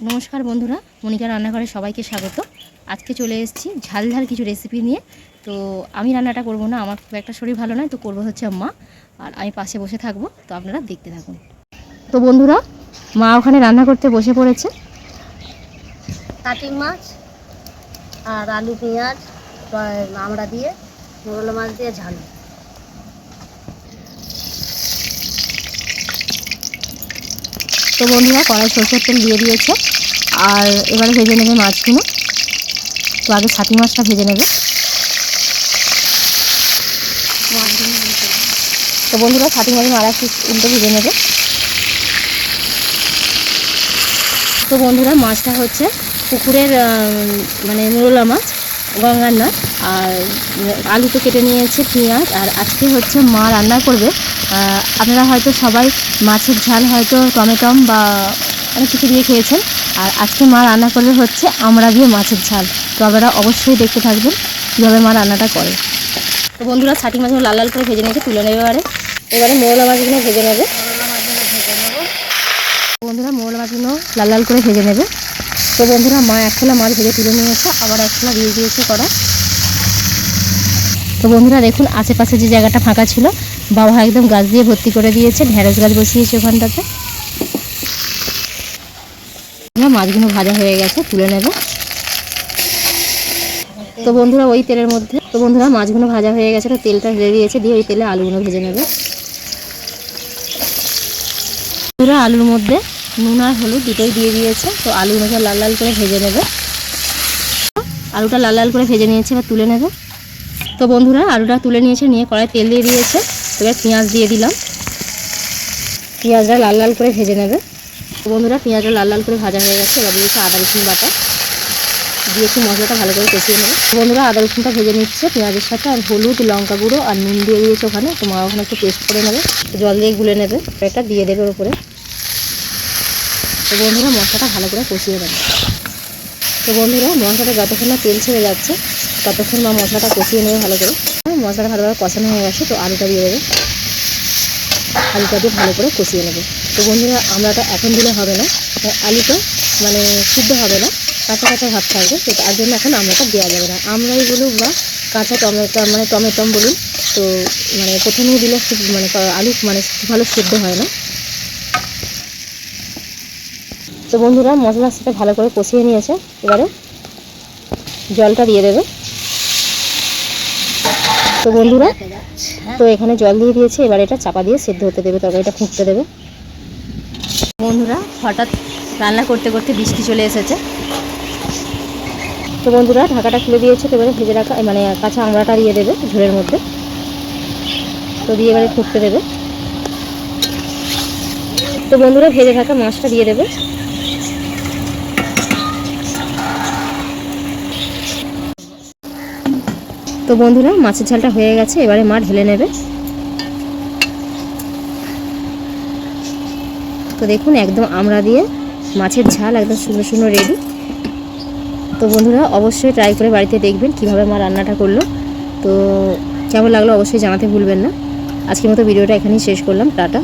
নমস্কার বন্ধুরা, মনিকা রান্নাঘরে সবাইকে স্বাগত। আজকে চলে এসেছি ঝাল ঝাল কিছু রেসিপি নিয়ে। তো আমি রান্নাটা করব না, আমার খুব একটা শরীর ভালো নয়, তো করবো হচ্ছে মা, আর আমি পাশে বসে থাকবো। তো আপনারা দেখতে থাকুন। তো বন্ধুরা, মা ওখানে রান্না করতে বসে পড়েছে। কাটি মাছ আর আলু পেঁয়াজ আমড়া দিয়ে মোরলা মাছ দিয়ে ঝাল। তো বন্ধুরা, কড়াই সরষের তেল দিয়ে দিয়েছে, আর এবারে ভেজে নেবে মাছগুলো। তো আগে ছাতি মাছটা ভেজে নেবে। তো বন্ধুরা, ছাতি মাছ আর একটু উল্টে ভেজে নেবে। তো বন্ধুরা, মাছটা হচ্ছে পুকুরের মানে মোরলা মাছ, গঙ্গার না। আর আলু তো কেটে নিয়েছে, পেঁয়াজ। আর আজকে হচ্ছে মা রান্না করবে। আপনারা হয়তো সবাই মাছের ঝাল হয়তো টমেটম বা অনেক কিছু দিয়ে খেয়েছেন, আর আজকে মা রান্না করবে হচ্ছে আমড়া দিয়ে মাছের ঝাল। তো আপনারা অবশ্যই দেখতে থাকবেন কীভাবে মা রান্নাটা করে। তো বন্ধুরা, ছাটি মাছগুলো লাল লাল করে ভেজে নিয়েছে, তুলে নেবে। এবারে মোরলা মাছগুলো ভেজে নেবে। বন্ধুরা, মোরলা মাছগুলো লাল লাল করে ভেজে নেবে। তো বন্ধুরা, মা এক খোলা মাছ ভেজে তুলে নিয়েছে, আবার এক খোলা দিয়ে দিয়েছে কড়া। তো বন্ধুরা দেখুন, আশেপাশে যে জায়গাটা ফাঁকা ছিল বাবা একদম গাছ দিয়ে ভর্তি করে দিয়েছে, ঢেঁড়স গাছ বসিয়েছে ওখানটাতে। মাছগুলো ভাজা হয়ে গেছে, তুলে নেবে। তো বন্ধুরা, ওই তেলের মধ্যে মাছগুলো ভাজা হয়ে গেছে, তো তেলটা ঢেলে দিয়েছে, দিয়ে ওই তেলে আলুগুলো ভেজে নেবে। বন্ধুরা, আলুর মধ্যে নুন আর হলুদ দুটোই দিয়ে দিয়েছে, তো আলুগুলোকে লাল লাল করে ভেজে নেবে। আলুটা লাল লাল করে ভেজে নিয়েছে, এবার তুলে নেবে। তো বন্ধুরা, আলুটা তুলে নিয়েছে, নিয়ে কড়াই তেল দিয়ে দিয়েছে। এবার পেঁয়াজ দিয়ে দিলাম, পেঁয়াজটা লাল লাল করে ভেজে নেবে। তো বন্ধুরা, পেঁয়াজটা লাল লাল করে ভাজা হয়ে গেছে, এবার দিয়েছে আদা রসুন বাটা, দিয়েছি মশলাটা ভালো করে কষিয়ে নেবে। বন্ধুরা, আদা রসুনটা ভেজে নিচ্ছে পেঁয়াজের সাথে, আর হলুদ লঙ্কা গুঁড়ো আর নুন দিয়ে দিয়েছে ওখানে। তো মা ওখানে একটু পেস্ট করে নেবে, জল দিয়ে গুলে নেবে, এটা দিয়ে দেবে ওর উপরে। তো বন্ধুরা, মশলাটা ভালো করে কষিয়ে নেবে। তো বন্ধুরা, মশলাটা যতক্ষণ না তেল ছেড়ে যাচ্ছে ততক্ষণ মা মশলাটা কষিয়ে নেবে ভালো করে। মশলাটা ভালোভাবে কষানো হয়ে গেছে, তো আলুটা দিয়ে দেবে, আলুটা দিয়ে ভালো করে কষিয়ে নেবে। তো বন্ধুরা, আমড়াটা এখন দিলে হবে না, আলুটা মানে সিদ্ধ হবে না, কাঁচা কাঁচা ভাব থাকবে, তো তার জন্য এখন আমড়াটা দেওয়া যাবে না। আমড়াই বলুন বা কাঁচা টমেটম বলুন, তো মানে প্রথমেই দিলে খুব আলু ভালো সিদ্ধ হয় না। তো বন্ধুরা, মশলার সাথে ভালো করে কষিয়ে নিয়েছে, এবারে জলটা দিয়ে দেবে। তো বন্ধুরা, তো এখানে জল দিয়ে দিয়েছে, এবার এটা চাপা দিয়ে সিদ্ধ হতে দেবে, তরকারিটা ফুটতে দেবে। বন্ধুরা, হঠাৎ রান্না করতে করতে বৃষ্টি চলে এসেছে। তো বন্ধুরা, ঢাকাটা খুলে দিয়েছে, তো এবারে ভেজে রাখা কাঁচা আমড়াটা দিয়ে দেবে ঝোলের মধ্যে, তো দিয়ে এবারে ফুটতে দেবে। তো বন্ধুরা, ভেজে থাকা মাছটা দিয়ে দেবে। তো বন্ধুরা, মাছের ঝালটা হয়ে গেছে, এবারে মা ঢেলে নেবে। তো দেখুন, একদম আমড়া দিয়ে মাছের ঝাল একদম সুন্দর সুন্দর রেডি। তো বন্ধুরা, অবশ্যই ট্রাই করে বাড়িতে দেখবেন কীভাবে মা রান্নাটা করলো। তো কেমন লাগলো অবশ্যই জানাতে ভুলবেন না। আজকের মতো ভিডিওটা এখানেই শেষ করলাম, টাটা।